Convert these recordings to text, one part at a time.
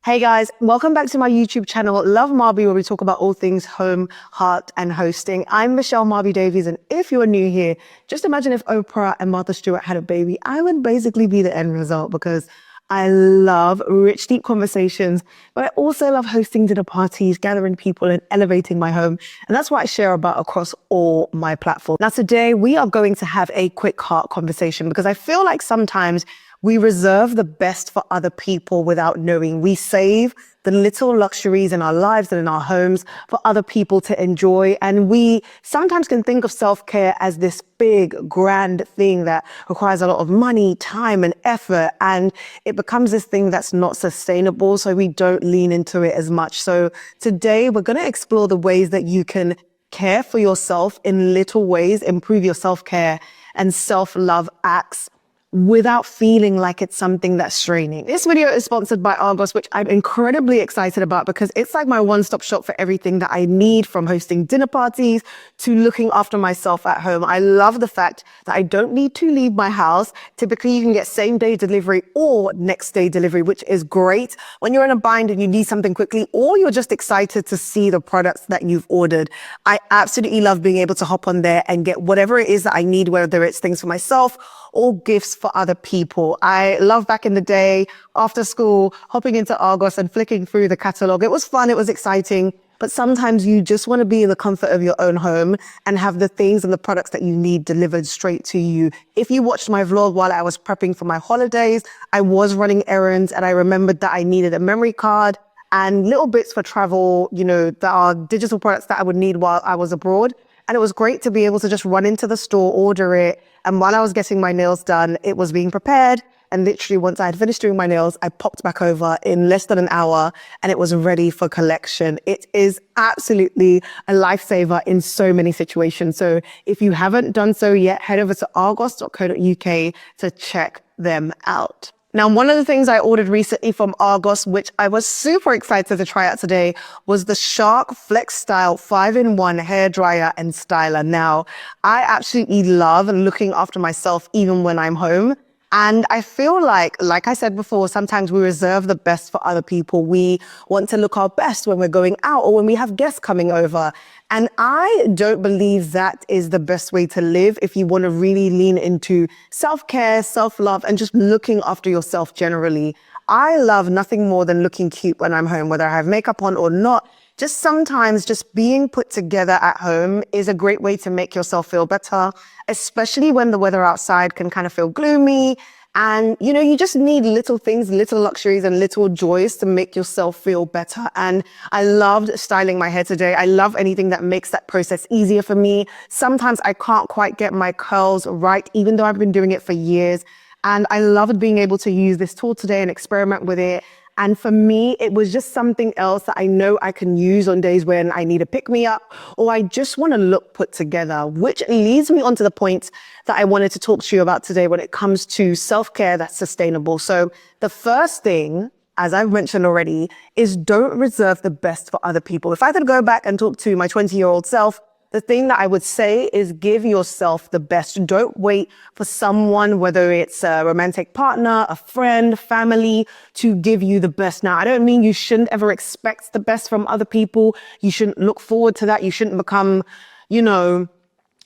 Hey guys, welcome back to my YouTube channel, Love Marby, where we talk about all things home, heart, and hosting. I'm Michelle Marby Davies, and if you're new here, just imagine if Oprah and Martha Stewart had a baby. I would basically be the end result because I love rich, deep conversations, but I also love hosting dinner parties, gathering people, and elevating my home. And that's what I share about across all my platforms. Now, today we are going to have a quick heart conversation because I feel like sometimes we reserve the best for other people without knowing. We save the little luxuries in our lives and in our homes for other people to enjoy. And we sometimes can think of self-care as this big, grand thing that requires a lot of money, time, and effort. And it becomes this thing that's not sustainable. So we don't lean into it as much. So today we're going to explore the ways that you can care for yourself in little ways, improve your self-care and self-love acts without feeling like it's something that's straining. This video is sponsored by Argos, which I'm incredibly excited about because it's like my one-stop shop for everything that I need, from hosting dinner parties to looking after myself at home. I love the fact that I don't need to leave my house. Typically, you can get same-day delivery or next-day delivery, which is great when you're in a bind and you need something quickly, or you're just excited to see the products that you've ordered. I absolutely love being able to hop on there and get whatever it is that I need, whether it's things for myself or gifts for other people. I love back in the day, after school, hopping into Argos and flicking through the catalog. It was fun, it was exciting, but sometimes you just want to be in the comfort of your own home and have the things and the products that you need delivered straight to you. If you watched my vlog while I was prepping for my holidays, I was running errands and I remembered that I needed a memory card and little bits for travel, that are digital products that I would need while I was abroad. And it was great to be able to just run into the store, order it. And while I was getting my nails done, it was being prepared. And literally once I had finished doing my nails, I popped back over in less than an hour and it was ready for collection. It is absolutely a lifesaver in so many situations. So if you haven't done so yet, head over to argos.co.uk to check them out. Now, one of the things I ordered recently from Argos, which I was super excited to try out today, was the Shark Flex Style 5-in-1 hairdryer and styler. Now, I absolutely love looking after myself even when I'm home. And I feel like I said before, sometimes we reserve the best for other people. We want to look our best when we're going out or when we have guests coming over. And I don't believe that is the best way to live if you want to really lean into self-care, self-love, and just looking after yourself generally. I love nothing more than looking cute when I'm home, whether I have makeup on or not. Just sometimes just being put together at home is a great way to make yourself feel better, especially when the weather outside can kind of feel gloomy. And, you just need little things, little luxuries and little joys to make yourself feel better. And I loved styling my hair today. I love anything that makes that process easier for me. Sometimes I can't quite get my curls right, even though I've been doing it for years. And I loved being able to use this tool today and experiment with it. And for me, it was just something else that I know I can use on days when I need a pick-me-up or I just want to look put together, which leads me on to the point that I wanted to talk to you about today when it comes to self-care that's sustainable. So the first thing, as I've mentioned already, is don't reserve the best for other people. If I could go back and talk to my 20-year-old self, the thing that I would say is give yourself the best. Don't wait for someone, whether it's a romantic partner, a friend, family, to give you the best. Now, I don't mean you shouldn't ever expect the best from other people. You shouldn't look forward to that. You shouldn't become,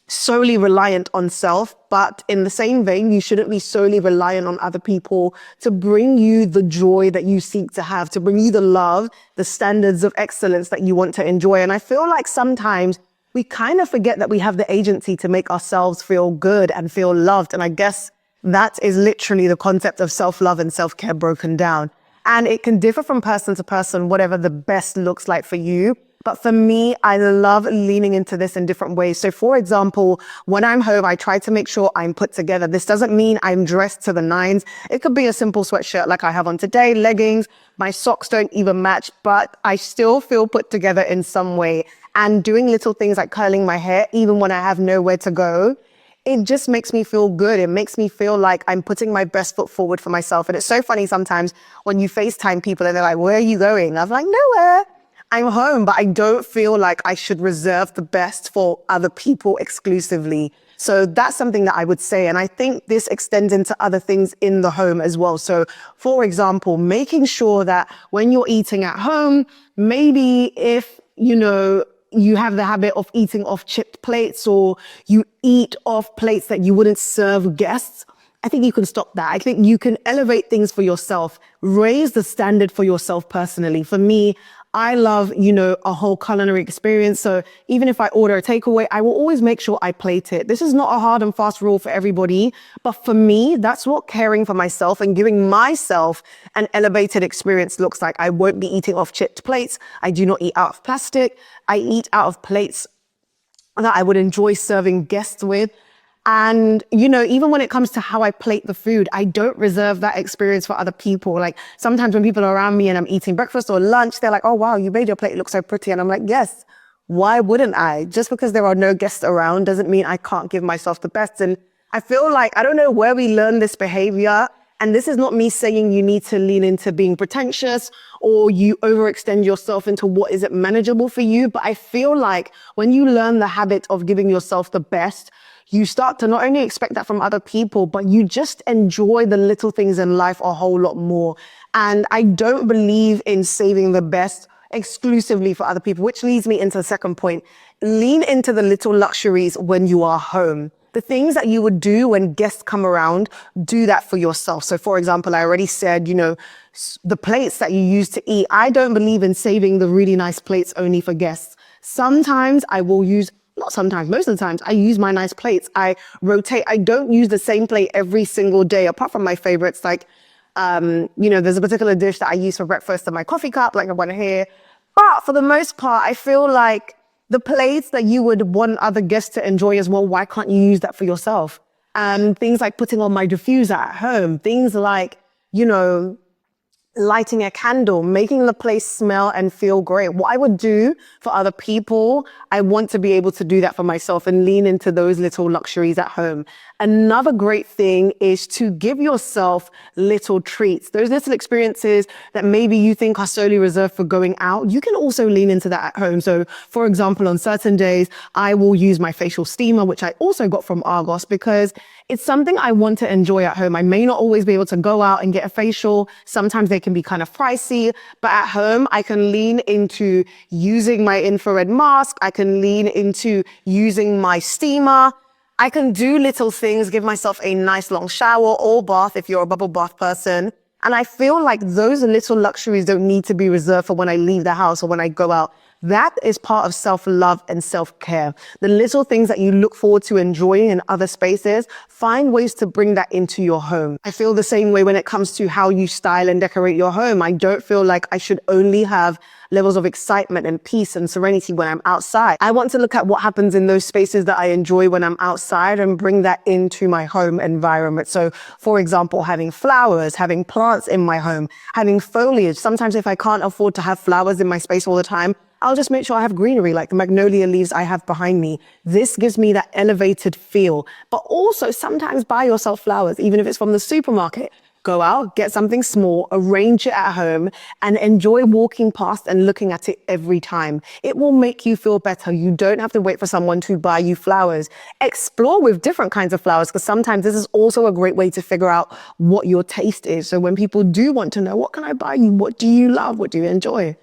solely reliant on self. But in the same vein, you shouldn't be solely reliant on other people to bring you the joy that you seek to have, to bring you the love, the standards of excellence that you want to enjoy. And I feel like sometimes we kind of forget that we have the agency to make ourselves feel good and feel loved. And I guess that is literally the concept of self-love and self-care broken down. And it can differ from person to person, whatever the best looks like for you. But for me, I love leaning into this in different ways. So for example, when I'm home, I try to make sure I'm put together. This doesn't mean I'm dressed to the nines. It could be a simple sweatshirt like I have on today, leggings. My socks don't even match, but I still feel put together in some way. And doing little things like curling my hair, even when I have nowhere to go, it just makes me feel good. It makes me feel like I'm putting my best foot forward for myself. And it's so funny sometimes when you FaceTime people and they're like, where are you going? I'm like, nowhere. I'm home, but I don't feel like I should reserve the best for other people exclusively. So that's something that I would say. And I think this extends into other things in the home as well. So for example, making sure that when you're eating at home, maybe if, you have the habit of eating off chipped plates or you eat off plates that you wouldn't serve guests, I think you can stop that. I think you can elevate things for yourself, raise the standard for yourself personally. For me, I love, a whole culinary experience. So even if I order a takeaway, I will always make sure I plate it. This is not a hard and fast rule for everybody, but for me, that's what caring for myself and giving myself an elevated experience looks like. I won't be eating off chipped plates. I do not eat out of plastic. I eat out of plates that I would enjoy serving guests with. And, even when it comes to how I plate the food, I don't reserve that experience for other people. Like sometimes when people are around me and I'm eating breakfast or lunch, they're like, oh, wow, you made your plate look so pretty. And I'm like, yes, why wouldn't I? Just because there are no guests around doesn't mean I can't give myself the best. And I feel like, I don't know where we learn this behavior. And this is not me saying you need to lean into being pretentious or you overextend yourself into what isn't manageable for you. But I feel like when you learn the habit of giving yourself the best, you start to not only expect that from other people, but you just enjoy the little things in life a whole lot more. And I don't believe in saving the best exclusively for other people, which leads me into the second point. Lean into the little luxuries when you are home. The things that you would do when guests come around, do that for yourself. So for example, I already said, the plates that you use to eat, I don't believe in saving the really nice plates only for guests. Sometimes I will use not sometimes, most of the times, I use my nice plates. I rotate. I don't use the same plate every single day, apart from my favorites. Like, there's a particular dish that I use for breakfast in my coffee cup, like I want here. But for the most part, I feel like the plates that you would want other guests to enjoy as well, why can't you use that for yourself? Things like putting on my diffuser at home, things like, lighting a candle, making the place smell and feel great. What I would do for other people, I want to be able to do that for myself and lean into those little luxuries at home. Another great thing is to give yourself little treats. Those little experiences that maybe you think are solely reserved for going out, you can also lean into that at home. So for example, on certain days, I will use my facial steamer, which I also got from Argos, because it's something I want to enjoy at home. I may not always be able to go out and get a facial. Sometimes they can be kind of pricey, but at home, I can lean into using my infrared mask. I can lean into using my steamer. I can do little things, give myself a nice long shower or bath if you're a bubble bath person. And I feel like those little luxuries don't need to be reserved for when I leave the house or when I go out. That is part of self-love and self-care. The little things that you look forward to enjoying in other spaces, find ways to bring that into your home. I feel the same way when it comes to how you style and decorate your home. I don't feel like I should only have levels of excitement and peace and serenity when I'm outside. I want to look at what happens in those spaces that I enjoy when I'm outside and bring that into my home environment. So for example, having flowers, having plants in my home, having foliage. Sometimes if I can't afford to have flowers in my space all the time, I'll just make sure I have greenery like the magnolia leaves I have behind me. This gives me that elevated feel. But also sometimes buy yourself flowers, even if it's from the supermarket. Go out, get something small, arrange it at home, and enjoy walking past and looking at it every time. It will make you feel better. You don't have to wait for someone to buy you flowers. Explore with different kinds of flowers, because sometimes this is also a great way to figure out what your taste is. So when people do want to know, what can I buy you? What do you love? What do you enjoy?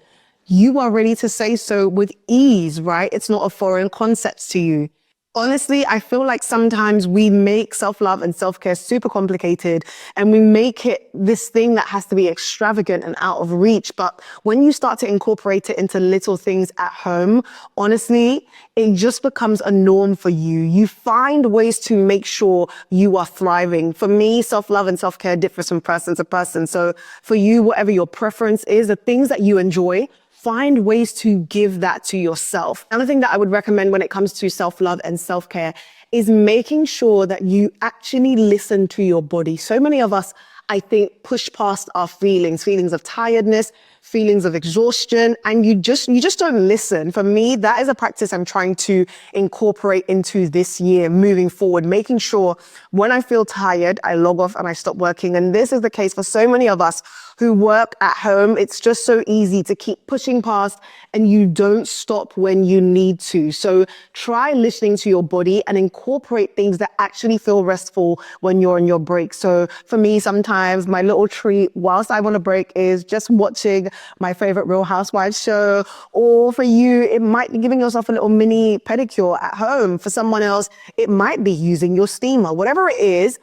You are ready to say so with ease, right? It's not a foreign concept to you. Honestly, I feel like sometimes we make self-love and self-care super complicated and we make it this thing that has to be extravagant and out of reach. But when you start to incorporate it into little things at home, honestly, it just becomes a norm for you. You find ways to make sure you are thriving. For me, self-love and self-care differs from person to person. So for you, whatever your preference is, the things that you enjoy, find ways to give that to yourself. Another thing that I would recommend when it comes to self-love and self-care is making sure that you actually listen to your body. So many of us, I think, push past our feelings of tiredness, feelings of exhaustion, and you just don't listen. For me, that is a practice I'm trying to incorporate into this year moving forward, making sure when I feel tired, I log off and I stop working. And this is the case for so many of us who work at home, it's just so easy to keep pushing past and you don't stop when you need to. So try listening to your body and incorporate things that actually feel restful when you're on your break. So for me, sometimes my little treat whilst I'm on a break is just watching my favorite Real Housewives show. Or for you, it might be giving yourself a little mini pedicure at home. For someone else, it might be using your steamer. Whatever it is,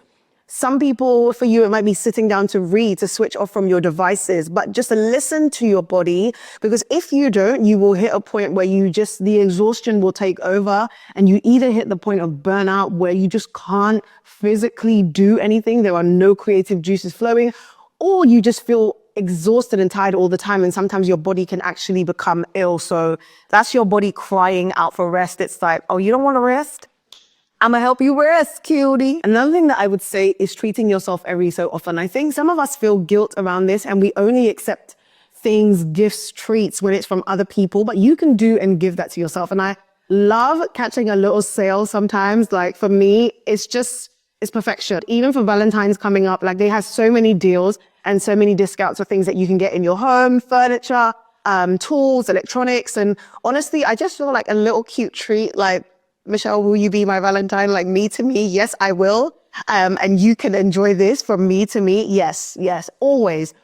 some people, for you, it might be sitting down to read, to switch off from your devices, but just listen to your body, because if you don't, you will hit a point where the exhaustion will take over and you either hit the point of burnout where you just can't physically do anything. There are no creative juices flowing, or you just feel exhausted and tired all the time. And sometimes your body can actually become ill. So that's your body crying out for rest. It's like, oh, you don't want to rest? I'm gonna help you rest, cutie. Another thing that I would say is treating yourself every so often. I think some of us feel guilt around this and we only accept things, gifts, treats when it's from other people, but you can do and give that to yourself. And I love catching a little sale sometimes. Like for me, it's perfection. Even for Valentine's coming up, like they have so many deals and so many discounts for things that you can get in your home, furniture, tools, electronics. And honestly, I just feel like a little cute treat, like, Michelle, will you be my Valentine? Like me to me? Yes, I will. And you can enjoy this from me to me. Yes, always.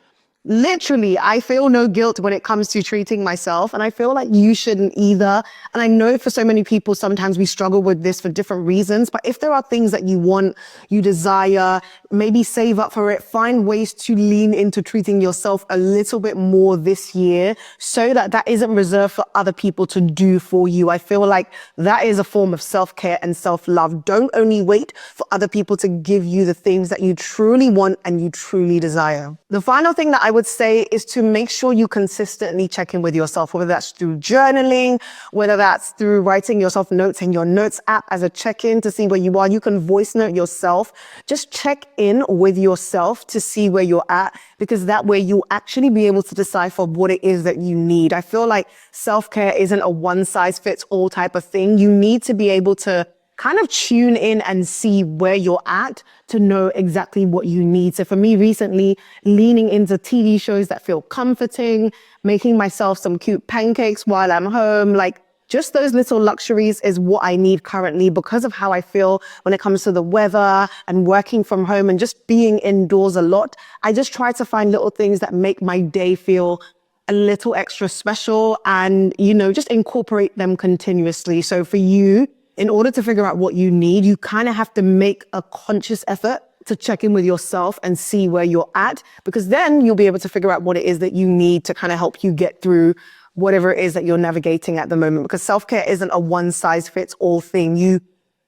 Literally, I feel no guilt when it comes to treating myself, and I feel like you shouldn't either. And I know for so many people, sometimes we struggle with this for different reasons, but if there are things that you want, you desire, maybe save up for it, find ways to lean into treating yourself a little bit more this year so that isn't reserved for other people to do for you. I feel like that is a form of self-care and self-love. Don't only wait for other people to give you the things that you truly want and you truly desire. The final thing that I would say is to make sure you consistently check in with yourself, whether that's through journaling, whether that's through writing yourself notes in your notes app as a check-in to see where you are. You can voice note yourself. Just check in with yourself to see where you're at, because that way you'll actually be able to decipher what it is that you need. I feel like self-care isn't a one-size-fits-all type of thing. You need to be able to kind of tune in and see where you're at to know exactly what you need. So for me recently, leaning into TV shows that feel comforting, making myself some cute pancakes while I'm home, like just those little luxuries is what I need currently because of how I feel when it comes to the weather and working from home and just being indoors a lot. I just try to find little things that make my day feel a little extra special and, just incorporate them continuously. So for you, in order to figure out what you need, you kind of have to make a conscious effort to check in with yourself and see where you're at, because then you'll be able to figure out what it is that you need to kind of help you get through whatever it is that you're navigating at the moment. Because self-care isn't a one-size-fits-all thing. You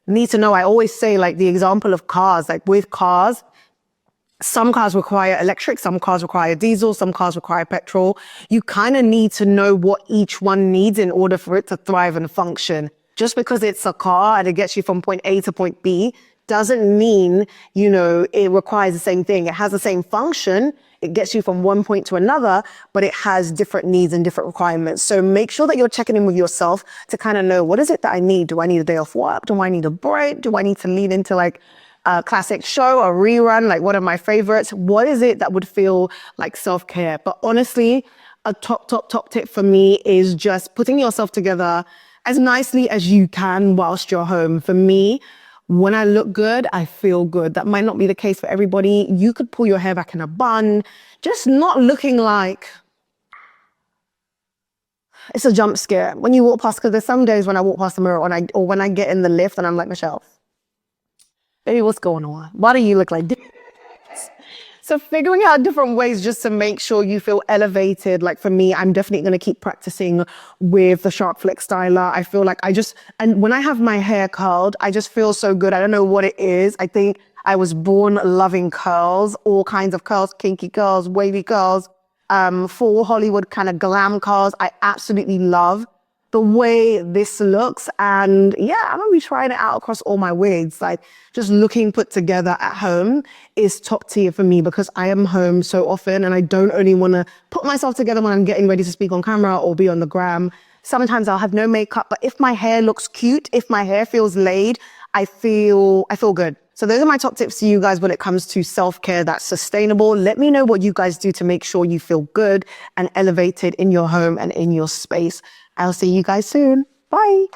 need to know, I always say, like the example of cars, like with cars, some cars require electric, some cars require diesel, some cars require petrol. You kind of need to know what each one needs in order for it to thrive and function. Just because it's a car and it gets you from point A to point B doesn't mean, it requires the same thing. It has the same function. It gets you from one point to another, but it has different needs and different requirements. So make sure that you're checking in with yourself to kind of know, what is it that I need? Do I need a day off work? Do I need a break? Do I need to lean into like a classic show, a rerun, like one of my favorites? What is it that would feel like self-care? But honestly, a top tip for me is just putting yourself together as nicely as you can whilst you're home. For me, when I look good, I feel good. That might not be the case for everybody. You could pull your hair back in a bun, just not looking like it's a jump scare when you walk past, because there's some days when I walk past the mirror or when I get in the lift and I'm like, Michelle, baby, what's going on? Why do you look like this? So figuring out different ways just to make sure you feel elevated. Like for me, I'm definitely going to keep practicing with the Shark Flex styler. I feel like and when I have my hair curled, I just feel so good. I don't know what it is. I think I was born loving curls, all kinds of curls, kinky curls, wavy curls, full Hollywood kind of glam curls. I absolutely love the way this looks. And yeah, I'm gonna be trying it out across all my wigs. Like just looking put together at home is top tier for me because I am home so often and I don't only wanna put myself together when I'm getting ready to speak on camera or be on the gram. Sometimes I'll have no makeup, but if my hair looks cute, if my hair feels laid, I feel good. So those are my top tips to you guys when it comes to self-care that's sustainable. Let me know what you guys do to make sure you feel good and elevated in your home and in your space. I'll see you guys soon. Bye.